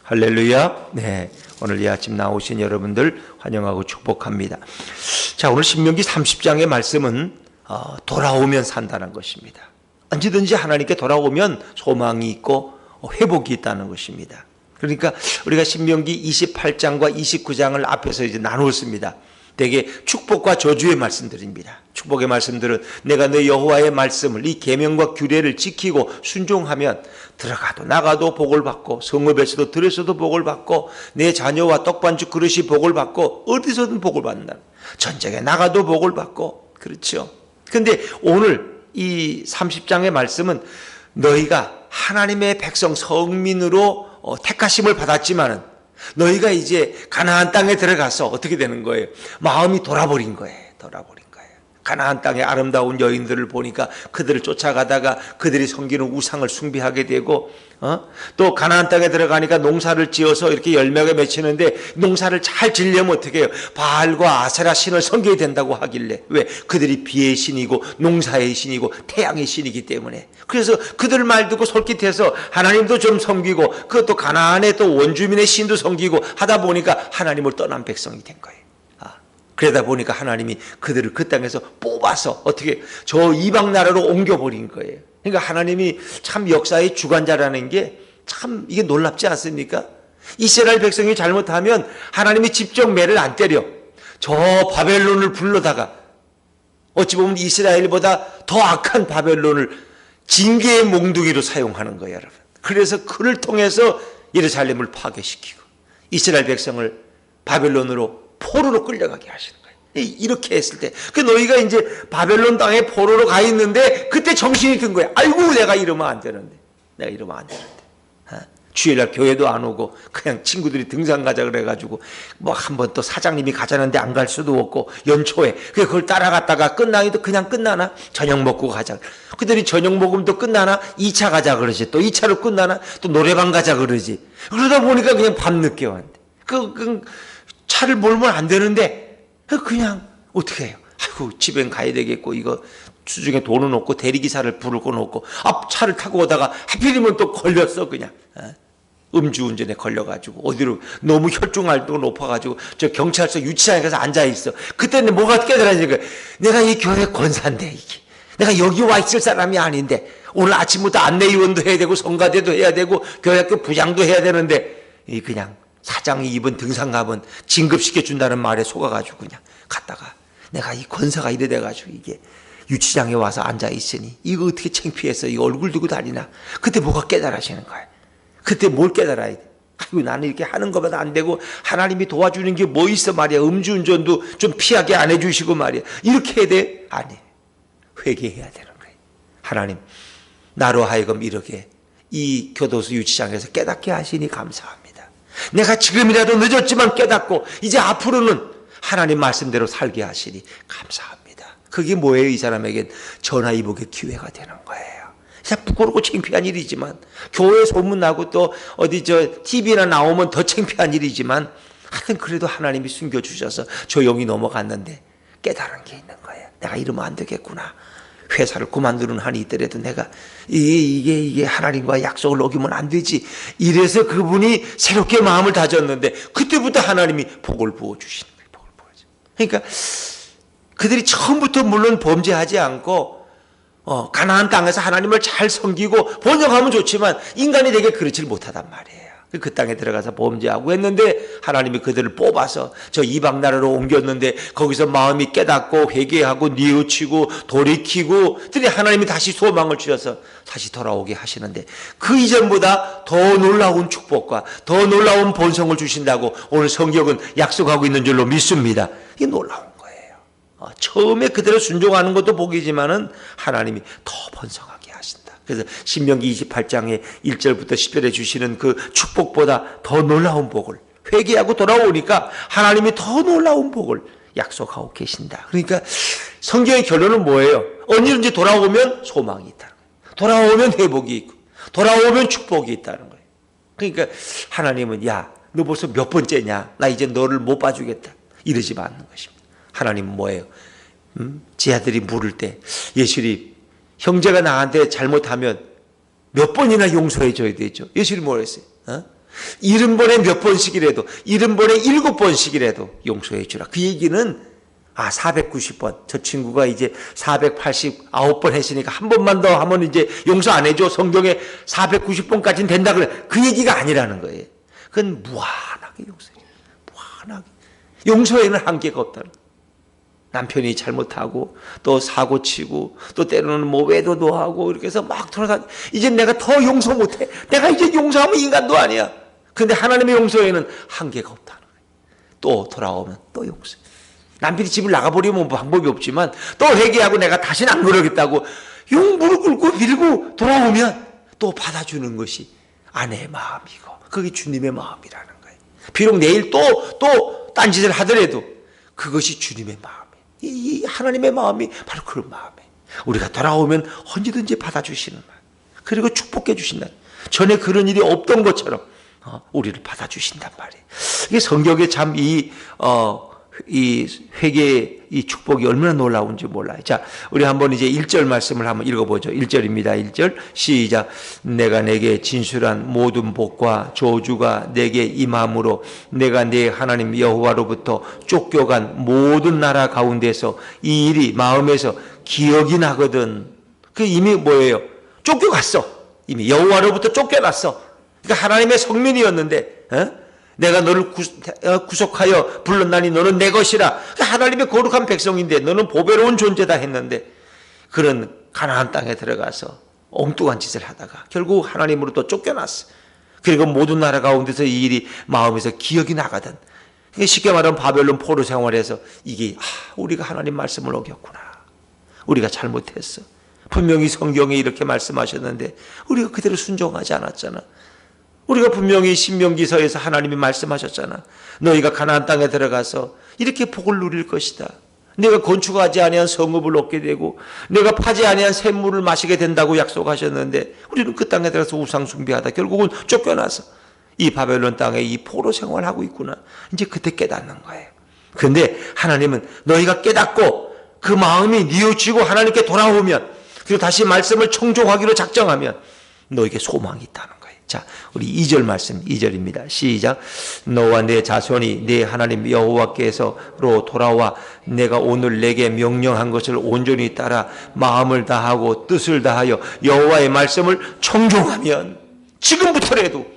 할렐루야. 네, 오늘 이 아침 나오신 여러분들 환영하고 축복합니다. 자, 오늘 신명기 30장의 말씀은 돌아오면 산다는 것입니다. 언제든지 하나님께 돌아오면 소망이 있고 회복이 있다는 것입니다. 그러니까 우리가 신명기 28장과 29장을 앞에서 이제 나누었습니다. 대개 축복과 저주의 말씀들입니다. 축복의 말씀들은 내가 너 여호와의 말씀을, 이 계명과 규례를 지키고 순종하면 들어가도 나가도 복을 받고, 성읍에서도 들에서도 복을 받고, 내 자녀와 떡반죽 그릇이 복을 받고, 어디서든 복을 받는다. 전쟁에 나가도 복을 받고. 그렇죠. 그런데 오늘 이 30장의 말씀은 너희가 하나님의 백성 성민으로 택하심을 받았지만은 너희가 이제 가나안 땅에 들어가서 어떻게 되는 거예요? 마음이 돌아버린 거예요. 가나안 땅의 아름다운 여인들을 보니까 그들을 쫓아가다가 그들이 섬기는 우상을 숭배하게 되고, 또 가나안 땅에 들어가니까 농사를 지어서 이렇게 열매가 맺히는데 농사를 잘 지려면 어떻게 해요? 바알과 아세라 신을 섬겨야 된다고 하길래. 왜? 그들이 비의 신이고 농사의 신이고 태양의 신이기 때문에. 그래서 그들 말 듣고 솔깃해서 하나님도 좀 섬기고, 그것도 가나안의 또 원주민의 신도 섬기고 하다 보니까 하나님을 떠난 백성이 된 거예요. 그러다 보니까 하나님이 그들을 그 땅에서 뽑아서 어떻게 저 이방 나라로 옮겨버린 거예요. 그러니까 하나님이 참 역사의 주관자라는 게 참 이게 놀랍지 않습니까? 이스라엘 백성이 잘못하면 하나님이 직접 매를 안 때려. 저 바벨론을 불러다가 어찌 보면 이스라엘보다 더 악한 바벨론을 징계의 몽둥이로 사용하는 거예요, 여러분. 그래서 그를 통해서 예루살렘을 파괴시키고 이스라엘 백성을 바벨론으로 포로로 끌려가게 하시는 거예요. 이렇게 했을 때, 너희가 이제 바벨론 땅에 포로로 가 있는데 그때 정신이 든 거예요. 아이고, 내가 이러면 안 되는데. 주일날 교회도 안 오고 그냥 친구들이 등산 가자 그래가지고 뭐 한번 또 사장님이 가자는데 안 갈 수도 없고 연초에 그걸 따라갔다가 끝나기도 그냥 끝나나? 저녁 먹고 가자. 그들이 저녁 먹으면 또 끝나나? 2차 가자 그러지. 또 2차로 끝나나? 또 노래방 가자 그러지. 그러다 보니까 그냥 밤늦게 왔는데 차를 몰면 안 되는데 그냥 어떻게 해요? 아이고, 집엔 가야 되겠고, 이거 수중에 돈은 없고 대리기사를 부를 건 없고, 차를 타고 오다가 하필이면 또 걸렸어. 그냥 음주운전에 걸려가지고 어디로 너무 혈중알도가 높아가지고 저 경찰서 유치장에 가서 앉아있어. 그때는 뭐가 깨달아지는 거야? 내가 이 교회 권사인데, 이게 내가 여기 와 있을 사람이 아닌데 오늘 아침부터 안내위원도 해야 되고 성가대도 해야 되고 교회학교 부장도 해야 되는데 그냥 사장이 입은 등산갑은 진급시켜준다는 말에 속아가지고 그냥 갔다가 내가 이 권사가 이래 돼가지고 이게 유치장에 와서 앉아있으니 이거 어떻게 창피해서 이 얼굴 들고 다니나. 그때 뭐가 깨달아지는 거야. 그때 뭘 깨달아야 돼? 아이고, 나는 이렇게 하는 것보다 안 되고 하나님이 도와주는 게 뭐 있어 말이야. 음주운전도 좀 피하게 안 해주시고 말이야. 이렇게 해야 돼? 아니, 회개해야 되는 거예요. 하나님, 나로 하여금 이렇게 이 교도소 유치장에서 깨닫게 하시니 감사합니다. 내가 지금이라도 늦었지만 깨닫고 이제 앞으로는 하나님 말씀대로 살게 하시니 감사합니다. 그게 뭐예요? 이 사람에겐 전화위복의 기회가 되는 거예요. 진짜 부끄럽고 창피한 일이지만, 교회 소문나고 또 어디 TV나 나오면 더 창피한 일이지만, 하여튼 그래도 하나님이 숨겨주셔서 조용히 넘어갔는데 깨달은 게 있는 거예요. 내가 이러면 안 되겠구나. 회사를 그만두는 한이 있더라도 내가 이게 하나님과 약속을 어기면 안 되지. 이래서 그분이 새롭게 마음을 다졌는데 그때부터 하나님이 복을 부어주시는 거예요. 복을 부어줘. 그러니까 그들이 처음부터 물론 범죄하지 않고 가나안 땅에서 하나님을 잘 섬기고 번영하면 좋지만 인간이 되게 그렇지 못하단 말이에요. 그 땅에 들어가서 범죄하고 했는데 하나님이 그들을 뽑아서 저 이방 나라로 옮겼는데 거기서 마음이 깨닫고 회개하고 뉘우치고 돌이키고 그랬더니 하나님이 다시 소망을 주셔서 다시 돌아오게 하시는데 그 이전보다 더 놀라운 축복과 더 놀라운 본성을 주신다고 오늘 성경은 약속하고 있는 줄로 믿습니다. 이게 놀라운 거예요. 처음에 그대로 순종하는 것도 복이지만은 하나님이 더 번성하게 하신다. 그래서 신명기 28장의 1절부터 10절에 주시는 그 축복보다 더 놀라운 복을, 회개하고 돌아오니까 하나님이 더 놀라운 복을 약속하고 계신다. 그러니까 성경의 결론은 뭐예요? 언제든지 돌아오면 소망이 있다는 거예요. 돌아오면 회복이 있고 돌아오면 축복이 있다는 거예요. 그러니까 하나님은 야, 너 벌써 몇 번째냐? 나 이제 너를 못 봐주겠다. 이러지 않는 것입니다. 하나님은 뭐예요? 제 아들이 물을 때 예수님, 형제가 나한테 잘못하면 몇 번이나 용서해 줘야 되죠. 예수님 뭐라 했어요? 70번에 몇 번씩이라도 70번에 7번씩이라도 용서해 주라. 그 얘기는 490번. 저 친구가 이제 489번 했으니까 한 번만 더 하면 이제 용서 안 해줘. 성경에 490번까지는 된다 그래. 그 얘기가 아니라는 거예요. 그건 무한하게 용서해. 무한하게. 용서에는 한계가 없다는 거예요. 남편이 잘못하고 또 사고치고 또 때로는 뭐 외도도 하고 이렇게 해서 막 돌아다니. 이제 내가 더 용서 못해. 내가 이제 용서하면 인간도 아니야. 그런데 하나님의 용서에는 한계가 없다는 거예요. 또 돌아오면 또 용서. 남편이 집을 나가버리면 방법이 없지만 또 회개하고 내가 다시는 안 그러겠다고 무릎 꿇고 빌고 돌아오면 또 받아주는 것이 아내의 마음이고 그게 주님의 마음이라는 거예요. 비록 내일 또 딴짓을 하더라도 그것이 주님의 마음이에요. 이 하나님의 마음이 바로 그런 마음이에요. 우리가 돌아오면 언제든지 받아주시는 마음. 그리고 축복해 주신다. 전에 그런 일이 없던 것처럼 우리를 받아주신단 말이에요. 이게 성경에 참 이 회개의 이 축복이 얼마나 놀라운지 몰라요. 자, 우리 한번 이제 1절 말씀을 한번 읽어보죠. 1절입니다. 1절 시작. 내가 내게 진술한 모든 복과 저주가 내게 임함으로 내가 내 하나님 여호와로부터 쫓겨간 모든 나라 가운데서 이 일이 마음에서 기억이 나거든. 그 이미 뭐예요? 쫓겨갔어. 이미 여호와로부터 쫓겨났어. 그러니까 하나님의 성민이었는데 내가 너를 구속하여 불렀나니 너는 내 것이라. 하나님의 거룩한 백성인데 너는 보배로운 존재다 했는데 그런 가나안 땅에 들어가서 엉뚱한 짓을 하다가 결국 하나님으로부터 쫓겨났어. 그리고 모든 나라 가운데서 이 일이 마음에서 기억이 나거든. 쉽게 말하면 바벨론 포로 생활에서 이게 우리가 하나님 말씀을 어겼구나. 우리가 잘못했어. 분명히 성경에 이렇게 말씀하셨는데 우리가 그대로 순종하지 않았잖아. 우리가 분명히 신명기서에서 하나님이 말씀하셨잖아. 너희가 가나안 땅에 들어가서 이렇게 복을 누릴 것이다. 내가 건축하지 아니한 성읍을 얻게 되고 내가 파지 아니한 샘물을 마시게 된다고 약속하셨는데 우리는 그 땅에 들어가서 우상 숭배하다 결국은 쫓겨나서 이 바벨론 땅에 이 포로 생활하고 있구나. 이제 그때 깨닫는 거예요. 그런데 하나님은 너희가 깨닫고 그 마음이 뉘어지고 하나님께 돌아오면 그리고 다시 말씀을 청종하기로 작정하면 너에게 소망이 있다는 거예요. 자, 우리 2절 말씀 2절입니다. 시작. 너와 내 자손이 내 하나님 여호와께서로 돌아와 내가 오늘 내게 명령한 것을 온전히 따라 마음을 다하고 뜻을 다하여 여호와의 말씀을 청종하면 지금부터라도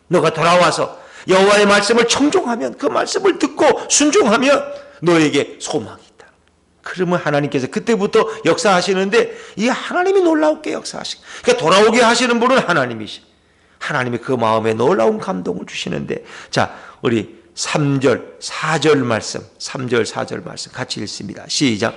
너가 돌아와서 여호와의 말씀을 청종하면 그 말씀을 듣고 순종하면 너에게 소망이 있다. 그러면 하나님께서 그때부터 역사하시는데 이 하나님이 놀라우게 역사하시고 그러니까 돌아오게 하시는 분은 하나님이시. 하나님이 그 마음에 놀라운 감동을 주시는데 자 우리 3절 4절 말씀 3절 4절 말씀 같이 읽습니다. 시작.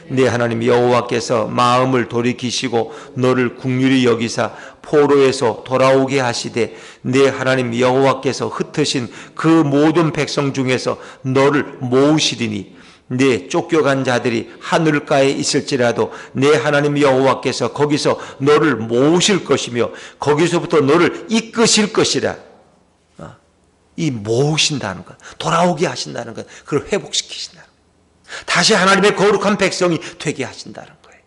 내 하나님 여호와께서 마음을 돌이키시고 너를 긍휼히 여기사 포로에서 돌아오게 하시되 내 하나님 여호와께서 흩으신 그 모든 백성 중에서 너를 모으시리니 내 쫓겨간 자들이 하늘가에 있을지라도 내 하나님 여호와께서 거기서 너를 모으실 것이며 거기서부터 너를 이끄실 것이라. 이 모으신다는 것, 돌아오게 하신다는 것, 그걸 회복시키신다는 것, 다시 하나님의 거룩한 백성이 되게 하신다는 거예요.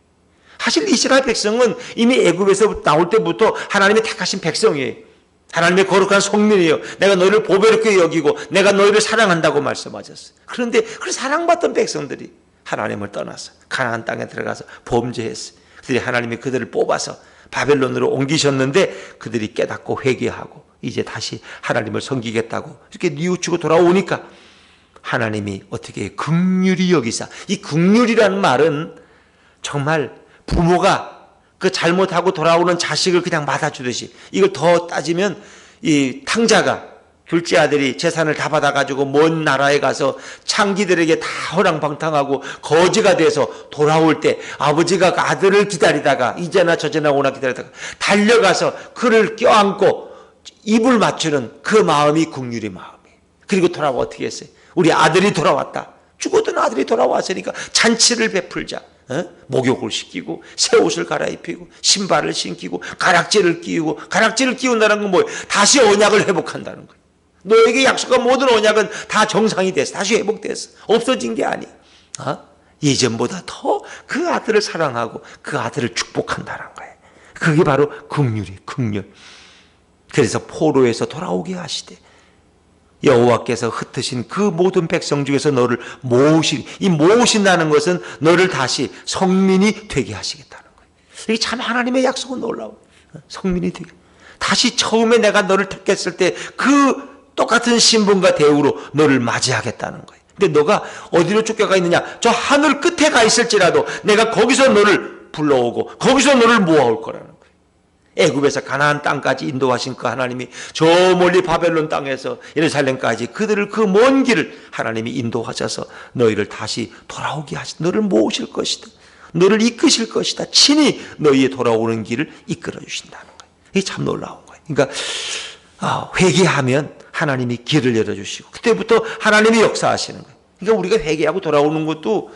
사실 이스라엘 백성은 이미 애굽에서 나올 때부터 하나님의 택하신 백성이에요. 하나님의 거룩한 성민이에요. 내가 너희를 보배롭게 여기고 내가 너희를 사랑한다고 말씀하셨어요. 그런데 그 사랑받던 백성들이 하나님을 떠나서 가나안 땅에 들어가서 범죄했어요. 그들이 하나님이 그들을 뽑아서 바벨론으로 옮기셨는데 그들이 깨닫고 회개하고 이제 다시 하나님을 섬기겠다고 이렇게 뉘우치고 돌아오니까 하나님이 어떻게 긍휼히 여기사. 이 긍휼이라는 말은 정말 부모가 그 잘못하고 돌아오는 자식을 그냥 맞아주듯이 이걸 더 따지면 이 탕자가 둘째 아들이 재산을 다 받아가지고 먼 나라에 가서 창기들에게 다 허랑방탕하고 거지가 돼서 돌아올 때 아버지가 그 아들을 기다리다가 이제나 저제나 오나 기다리다가 달려가서 그를 껴안고 입을 맞추는 그 마음이 긍휼의 마음이에요. 그리고 돌아와 어떻게 했어요? 우리 아들이 돌아왔다. 죽었던 아들이 돌아왔으니까 잔치를 베풀자. 목욕을 시키고 새 옷을 갈아입히고 신발을 신기고 가락지를 끼우고 가락지를 끼운다는 건 뭐예요? 다시 언약을 회복한다는 거예요. 너에게 약속한 모든 언약은 다 정상이 됐어. 다시 회복됐어. 없어진 게 아니야. 예전보다 더 그 아들을 사랑하고 그 아들을 축복한다는 거예요. 그게 바로 긍휼이에요. 긍휼. 그래서 포로에서 돌아오게 하시되 여호와께서 흩으신 그 모든 백성 중에서 너를 이 모으신다는 것은 너를 다시 성민이 되게 하시겠다는 거예요. 이게 참 하나님의 약속은 놀라워. 성민이 되게. 다시 처음에 내가 너를 택했을 때 그 똑같은 신분과 대우로 너를 맞이하겠다는 거예요. 근데 너가 어디로 쫓겨가 있느냐? 저 하늘 끝에 가 있을지라도 내가 거기서 너를 불러오고 거기서 너를 모아올 거라는 거예요. 애굽에서 가나안 땅까지 인도하신 그 하나님이 저 멀리 바벨론 땅에서 예루살렘까지 그들을 그 먼 길을 하나님이 인도하셔서 너희를 다시 돌아오게 하시, 너를 모으실 것이다. 너를 이끄실 것이다. 친히 너희의 돌아오는 길을 이끌어 주신다는 거예요. 이게 참 놀라운 거예요. 그러니까 회개하면 하나님이 길을 열어주시고 그때부터 하나님이 역사하시는 거예요. 그러니까 우리가 회개하고 돌아오는 것도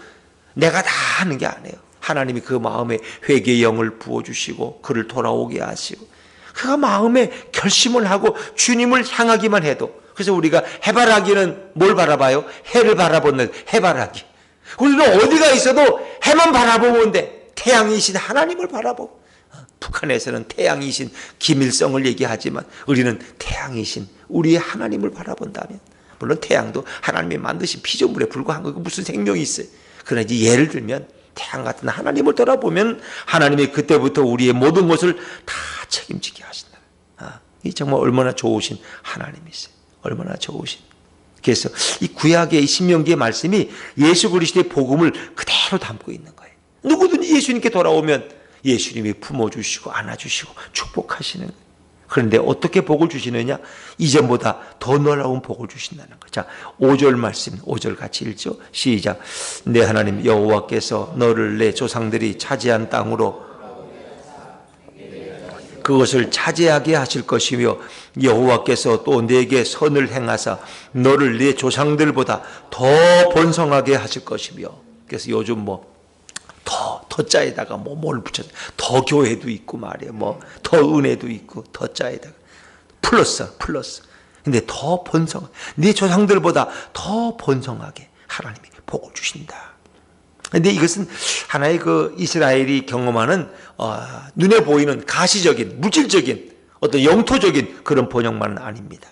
내가 다 하는 게 아니에요. 하나님이 그 마음에 회개의 영을 부어주시고 그를 돌아오게 하시고 그가 마음에 결심을 하고 주님을 향하기만 해도, 그래서 우리가 해바라기는 뭘 바라봐요? 해를 바라보는 해바라기. 우리는 어디가 있어도 해만 바라보면 돼. 태양이신 하나님을 바라보고. 북한에서는 태양이신 김일성을 얘기하지만 우리는 태양이신 우리의 하나님을 바라본다면, 물론 태양도 하나님이 만드신 피조물에 불과한 거고 무슨 생명이 있어요. 그러나 이제 예를 들면 태양 같은 하나님을 돌아보면 하나님이 그때부터 우리의 모든 것을 다 책임지게 하신다. 이 정말 얼마나 좋으신 하나님이세요. 얼마나 좋으신. 그래서 이 구약의 이 신명기의 말씀이 예수 그리스도의 복음을 그대로 담고 있는 거예요. 누구든지 예수님께 돌아오면 예수님이 품어주시고 안아주시고 축복하시는 거예요. 그런데 어떻게 복을 주시느냐? 이전보다 더 놀라운 복을 주신다는 거예요. 자, 5절 말씀, 5절 같이 읽죠. 시작. 내 하나님 여호와께서 너를 내 조상들이 차지한 땅으로 그것을 차지하게 하실 것이며 여호와께서 또 내게 선을 행하사 너를 내 조상들보다 더 번성하게 하실 것이며. 그래서 요즘 더자에다가 뭘 붙여서 더 교회도 있고 말이에요. 더 은혜도 있고 더자에다가 플러스. 근데 더 번성, 네 조상들보다 더 번성하게 하나님이 복을 주신다. 근데 이것은 하나의 그 이스라엘이 경험하는 눈에 보이는 가시적인 물질적인 어떤 영토적인 그런 번영만은 아닙니다.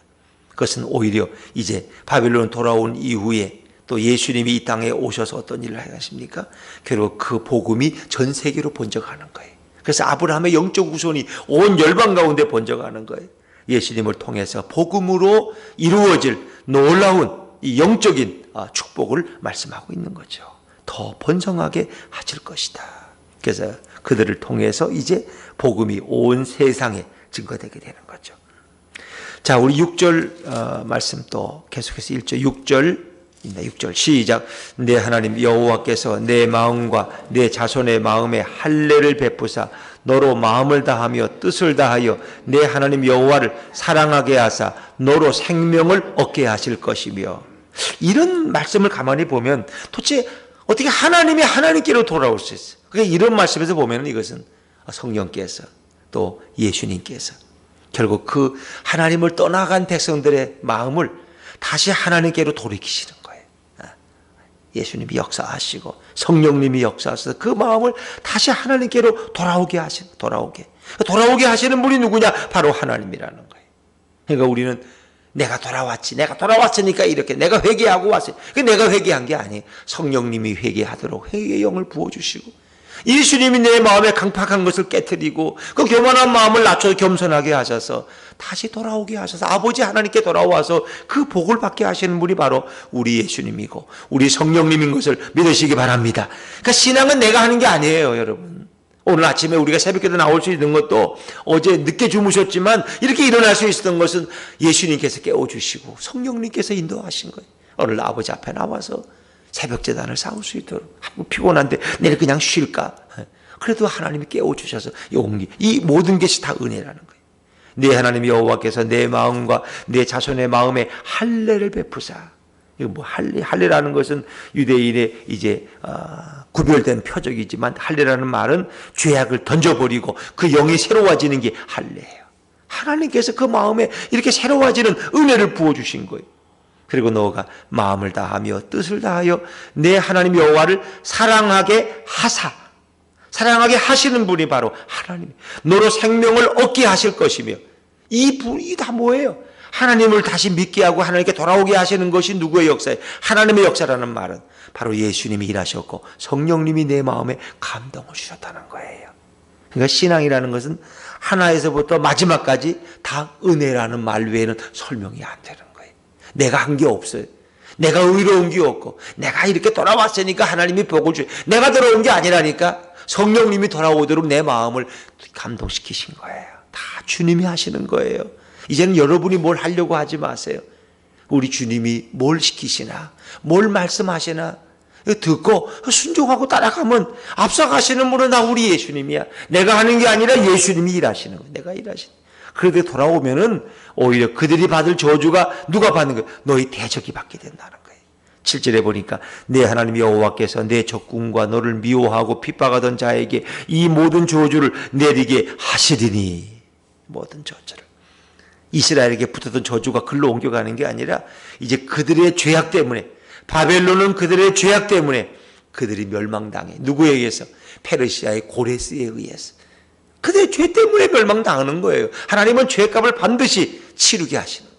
그것은 오히려 이제 바벨론 돌아온 이후에 또 예수님이 이 땅에 오셔서 어떤 일을 하십니까? 결국 그 복음이 전 세계로 번져가는 거예요. 그래서 아브라함의 영적 후손이 온 열방 가운데 번져가는 거예요. 예수님을 통해서 복음으로 이루어질 놀라운 이 영적인 축복을 말씀하고 있는 거죠. 더 번성하게 하실 것이다. 그래서 그들을 통해서 이제 복음이 온 세상에 증거되게 되는 거죠. 자, 우리 6절 말씀 또 계속해서 1절 6절 시작. 내 하나님 여호와께서 내 마음과 내 자손의 마음에 할례를 베푸사 너로 마음을 다하며 뜻을 다하여 내 하나님 여호와를 사랑하게 하사 너로 생명을 얻게 하실 것이며. 이런 말씀을 가만히 보면 도대체 어떻게 하나님이 하나님께로 돌아올 수 있어요? 그러니까 이런 말씀에서 보면 이것은 성령께서 또 예수님께서 결국 그 하나님을 떠나간 백성들의 마음을 다시 하나님께로 돌이키시는 거예요. 예수님이 역사하시고 성령님이 역사하셔서 그 마음을 다시 하나님께로 돌아오게 하시는 분이 누구냐? 바로 하나님이라는 거예요. 그러니까 우리는 내가 돌아왔으니까 이렇게 내가 회개하고 왔어요. 내가 회개한 게 아니에요. 성령님이 회개하도록 회개의 영을 부어주시고 예수님이 내 마음에 강팍한 것을 깨트리고 그 교만한 마음을 낮춰 겸손하게 하셔서 다시 돌아오게 하셔서 아버지 하나님께 돌아와서 그 복을 받게 하시는 분이 바로 우리 예수님이고 우리 성령님인 것을 믿으시기 바랍니다. 그러니까 신앙은 내가 하는 게 아니에요, 여러분. 오늘 아침에 우리가 새벽에도 나올 수 있는 것도 어제 늦게 주무셨지만 이렇게 일어날 수 있었던 것은 예수님께서 깨워주시고 성령님께서 인도하신 거예요. 오늘 아버지 앞에 나와서 새벽 제단을 쌓을 수 있도록. 피곤한데 내일 그냥 쉴까? 그래도 하나님이 깨워주셔서 용기. 이 모든 것이 다 은혜라는 거예요. 내 하나님 여호와께서 내 마음과 내 자손의 마음에 할례를 베푸사. 이거 할례라는 것은 유대인의 이제 구별된 표적이지만 할례라는 말은 죄악을 던져버리고 그 영이 새로워지는 게 할례예요. 하나님께서 그 마음에 이렇게 새로워지는 은혜를 부어주신 거예요. 그리고 너가 마음을 다하며 뜻을 다하여 내 하나님 여호와를 사랑하게 하시는 분이 바로 하나님. 너로 생명을 얻게 하실 것이며 이 다 뭐예요? 하나님을 다시 믿게 하고 하나님께 돌아오게 하시는 것이 누구의 역사예요? 하나님의 역사라는 말은 바로 예수님이 일하셨고 성령님이 내 마음에 감동을 주셨다는 거예요. 그러니까 신앙이라는 것은 하나에서부터 마지막까지 다 은혜라는 말 외에는 설명이 안 되는 거예요. 내가 한 게 없어요. 내가 의로운 게 없고 내가 이렇게 돌아왔으니까 하나님이 복을 줘요. 내가 돌아온 게 아니라니까 성령님이 돌아오도록 내 마음을 감동시키신 거예요. 다 주님이 하시는 거예요. 이제는 여러분이 뭘 하려고 하지 마세요. 우리 주님이 뭘 시키시나 뭘 말씀하시나 듣고 순종하고 따라가면 앞서가시는 분은 다 우리 예수님이야. 내가 하는 게 아니라 예수님이 일하시는 거야. 내가 일하시는 거야. 그런데 돌아오면은 오히려 그들이 받을 저주가 누가 받는 거야? 너희 대적이 받게 된다는 거예요. 7절에 보니까 내 하나님 여호와께서 내 적군과 너를 미워하고 핍박하던 자에게 이 모든 저주를 내리게 하시리니. 모든 저주를. 이스라엘에게 붙었던 저주가 글로 옮겨가는 게 아니라 이제 그들의 죄악 때문에, 바벨론은 그들의 죄악 때문에 그들이 멸망당해. 누구에 의해서? 페르시아의 고레스에 의해서. 그들의 죄 때문에 멸망당하는 거예요. 하나님은 죄값을 반드시 치르게 하시는.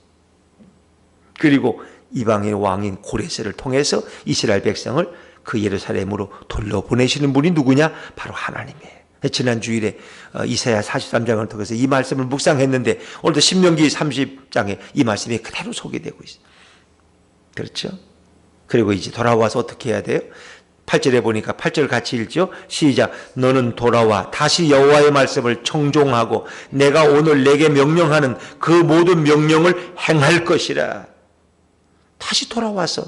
그리고 이방의 왕인 고레스를 통해서 이스라엘 백성을 그 예루살렘으로 돌려보내시는 분이 누구냐? 바로 하나님이에요. 지난 주일에 이사야 43장을 통해서 이 말씀을 묵상했는데 오늘도 신명기 30장에 이 말씀이 그대로 소개되고 있어요. 그렇죠? 그리고 이제 돌아와서 어떻게 해야 돼요? 8절에 보니까 8절 같이 읽죠? 시작. 너는 돌아와 다시 여호와의 말씀을 청종하고 내가 오늘 내게 명령하는 그 모든 명령을 행할 것이라. 다시 돌아와서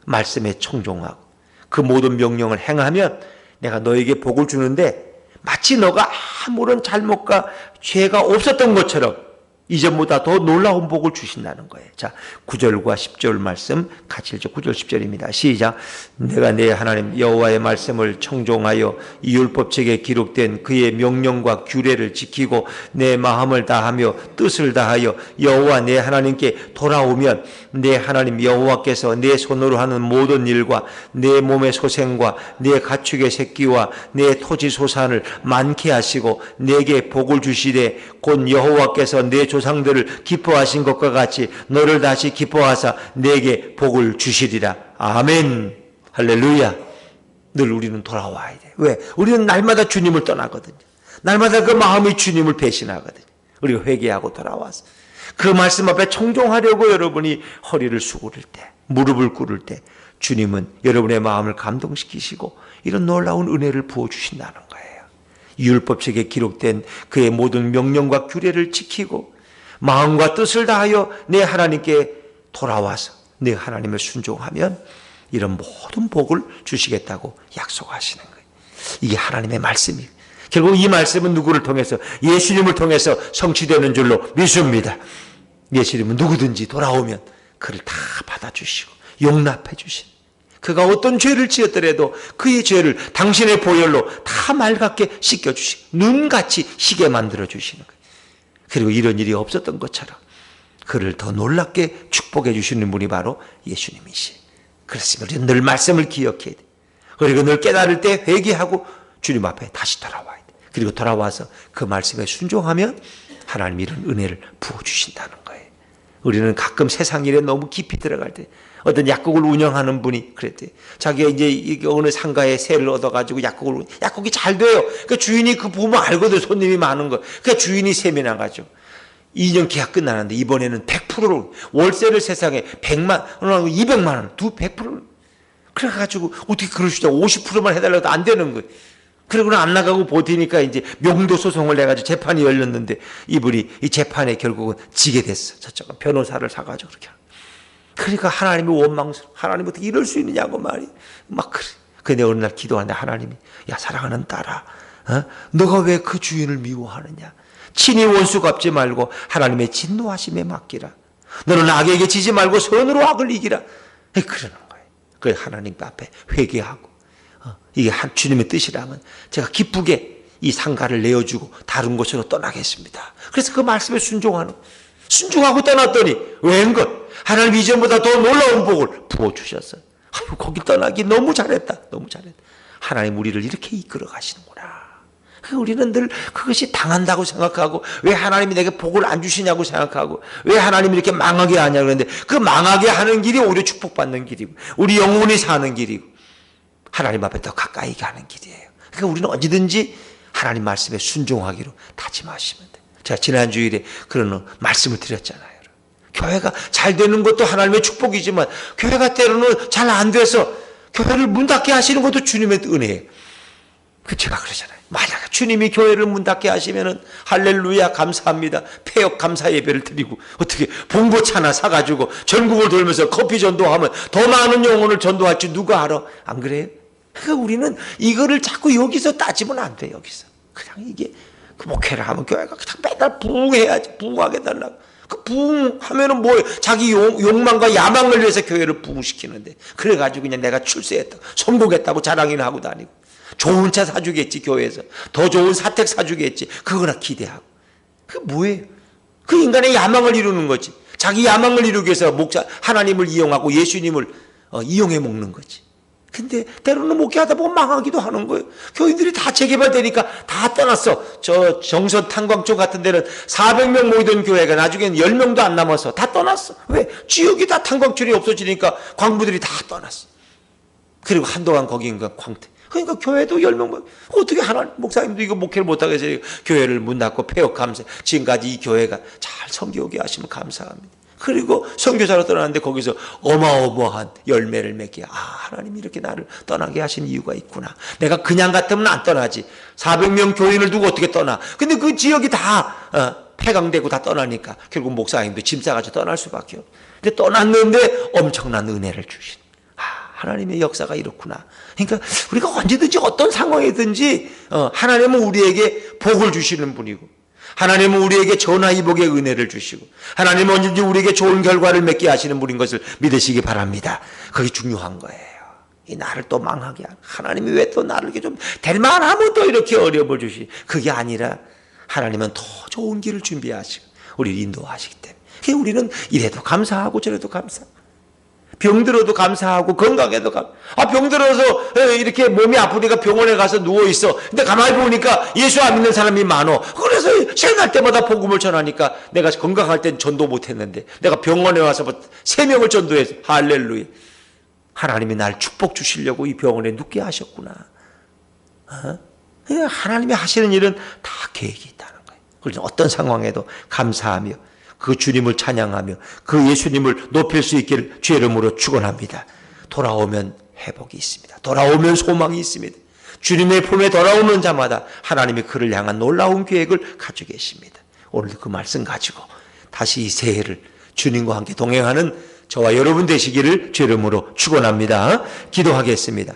말씀에 청종하고 그 모든 명령을 행하면 내가 너에게 복을 주는데 마치 너가 아무런 잘못과 죄가 없었던 것처럼 이전보다 더 놀라운 복을 주신다는 거예요. 자, 9절과 10절 말씀 같이 읽죠. 9절 10절입니다. 시작. 내가 내 하나님 여호와의 말씀을 청종하여 이 율법책에 기록된 그의 명령과 규례를 지키고 내 마음을 다하며 뜻을 다하여 여호와 내 하나님께 돌아오면 내 하나님 여호와께서 내 손으로 하는 모든 일과 내 몸의 소생과 내 가축의 새끼와 내 토지 소산을 많게 하시고 내게 복을 주시되 곧 여호와께서 내 조상들을 기뻐하신 것과 같이 너를 다시 기뻐하사 내게 복을 주시리라. 아멘. 할렐루야. 늘 우리는 돌아와야 돼. 왜? 우리는 날마다 주님을 떠나거든요. 날마다 그 마음이 주님을 배신하거든요. 우리가 회개하고 돌아와서 그 말씀 앞에 청종하려고 여러분이 허리를 수그릴 때, 무릎을 꿇을 때 주님은 여러분의 마음을 감동시키시고 이런 놀라운 은혜를 부어주신다는 거예요. 율법책에 기록된 그의 모든 명령과 규례를 지키고 마음과 뜻을 다하여 내 하나님께 돌아와서 내 하나님을 순종하면 이런 모든 복을 주시겠다고 약속하시는 거예요. 이게 하나님의 말씀이에요. 결국 이 말씀은 누구를 통해서? 예수님을 통해서 성취되는 줄로 믿습니다. 예수님은 누구든지 돌아오면 그를 다 받아주시고 용납해 주신, 그가 어떤 죄를 지었더라도 그의 죄를 당신의 보혈로 다 맑게 씻겨주시고 눈같이 희게 만들어주시는 거예요. 그리고 이런 일이 없었던 것처럼 그를 더 놀랍게 축복해 주시는 분이 바로 예수님이시. 그렇습니다. 우리는 늘 말씀을 기억해야 돼. 그리고 늘 깨달을 때 회개하고 주님 앞에 다시 돌아와야 돼. 그리고 돌아와서 그 말씀에 순종하면 하나님이 이런 은혜를 부어주신다는 거예요. 우리는 가끔 세상 일에 너무 깊이 들어갈 때 어떤 약국을 운영하는 분이 그랬대요. 자기가 이제 어느 상가에 세를 얻어가지고 약국이 잘 돼요. 그 주인이 그 보면 알거든. 손님이 많은 거. 그 주인이 세미나 가지고 2년 계약 끝나는데 이번에는 100%로 월세를 세상에 100만, 200만 원, 100%. 그래가지고 어떻게 그럴 수 있냐. 50%만 해달라고 안 되는 거예요. 그러고는 안 나가고 버티니까 이제 명도 소송을 내가지고 재판이 열렸는데 이분이 이 재판에 결국은 지게 됐어. 저쪽은 변호사를 사가지고 그렇게. 그러니까 하나님이 원망스러워. 하나님 어떻게 이럴 수 있느냐고 말이 막 그래. 근데 어느 날 기도하는데 하나님이 야 사랑하는 딸아, 너가 왜 그 주인을 미워하느냐? 친히 원수 갚지 말고 하나님의 진노하심에 맡기라. 너는 악에게 지지 말고 선으로 악을 이기라. 그러는 거예요. 그 하나님 앞에 회개하고 이게 주님의 뜻이라면 제가 기쁘게 이 상가를 내어주고 다른 곳으로 떠나겠습니다. 그래서 그 말씀에 순종하고 떠났더니 웬걸 하나님 이전보다 더 놀라운 복을 부어주셨어요. 거기 떠나기 너무 잘했다. 너무 잘했다. 하나님 우리를 이렇게 이끌어 가시는구나. 우리는 늘 그것이 당한다고 생각하고, 왜 하나님이 내게 복을 안 주시냐고 생각하고, 왜 하나님이 이렇게 망하게 하냐고 그러는데, 그 망하게 하는 길이 오히려 축복받는 길이고, 우리 영혼이 사는 길이고, 하나님 앞에 더 가까이 가는 길이에요. 그러니까 우리는 언제든지 하나님 말씀에 순종하기로 다짐하시면 돼요. 제가 지난 주일에 그런 말씀을 드렸잖아요. 교회가 잘 되는 것도 하나님의 축복이지만, 교회가 때로는 잘 안 돼서 교회를 문 닫게 하시는 것도 주님의 은혜예요. 그 제가 그러잖아요. 만약 주님이 교회를 문 닫게 하시면은 할렐루야 감사합니다. 폐역 감사 예배를 드리고, 어떻게 봉고차 하나 사가지고 전국을 돌면서 커피 전도하면 더 많은 영혼을 전도할지 누가 알아? 안 그래요? 그러니까 우리는 이거를 자꾸 여기서 따지면 안 돼. 여기서 그냥 이게 그 목회를 하면 교회가 그냥 맨날 부흥해야지. 부흥하게 달라고. 그 부흥하면은 뭐 자기 욕망과 야망을 위해서 교회를 부흥시키는데, 그래가지고 그냥 내가 출세했다, 성공했다고 자랑이나 하고 다니고, 좋은 차 사주겠지, 교회에서 더 좋은 사택 사주겠지, 그거나 기대하고. 그 뭐예요? 그 인간의 야망을 이루는 거지. 자기 야망을 이루기 위해서 목자 하나님을 이용하고 예수님을 이용해 먹는 거지. 근데 때로는 목회하다 보면 망하기도 하는 거예요. 교인들이 다 재개발되니까 다 떠났어. 저 정선 탄광 쪽 같은 데는 400명 모이던 교회가 나중에는 10명도 안 남아서 다 떠났어. 왜? 지역이 다 탄광철이 없어지니까 광부들이 다 떠났어. 그리고 한동안 거기인가 광태. 그러니까 교회도 10명, 어떻게 하나님, 목사님도 이거 목회를 못하게 해서 교회를 문 닫고 폐역 감사. 지금까지 이 교회가 잘 섬겨오게 하시면 감사합니다. 그리고 선교사로 떠나는데 거기서 어마어마한 열매를 맺게, 하나님이 이렇게 나를 떠나게 하신 이유가 있구나. 내가 그냥 같으면 안 떠나지. 400명 교인을 두고 어떻게 떠나. 근데 그 지역이 다 폐강되고 다 떠나니까 결국 목사님도 짐 싸가지고 떠날 수밖에 없어. 근데 떠났는데 엄청난 은혜를 주신, 하나님의 역사가 이렇구나. 그러니까 우리가 언제든지 어떤 상황이든지 하나님은 우리에게 복을 주시는 분이고, 하나님은 우리에게 전화위복의 은혜를 주시고, 하나님은 언제든지 우리에게 좋은 결과를 맺게 하시는 분인 것을 믿으시기 바랍니다. 그게 중요한 거예요. 이 나를 또 망하게 하는, 하나님이 왜 또 나를 이렇게 좀 될만하면 또 이렇게 어려움을 주시, 그게 아니라 하나님은 더 좋은 길을 준비하시고 우리를 인도하시기 때문에, 그게 우리는 이래도 감사하고 저래도 감사하고, 병들어도 감사하고 건강해도 병들어서 이렇게 몸이 아프니까 병원에 가서 누워있어. 근데 가만히 보니까 예수 안 믿는 사람이 많어. 그래서 시간 날 때마다 복음을 전하니까, 내가 건강할 땐 전도 못했는데 내가 병원에 와서 3명을 전도해서 할렐루야. 하나님이 날 축복 주시려고 이 병원에 눕게 하셨구나. 하나님이 하시는 일은 다 계획이 있다는 거예요. 그래서 어떤 상황에도 감사하며 그 주님을 찬양하며 그 예수님을 높일 수 있기를 주의 이름으로 축원합니다. 돌아오면 회복이 있습니다. 돌아오면 소망이 있습니다. 주님의 품에 돌아오는 자마다 하나님이 그를 향한 놀라운 계획을 가지고 계십니다. 오늘도 그 말씀 가지고 다시 이 새해를 주님과 함께 동행하는 저와 여러분 되시기를 주의 이름으로 축원합니다. 기도하겠습니다.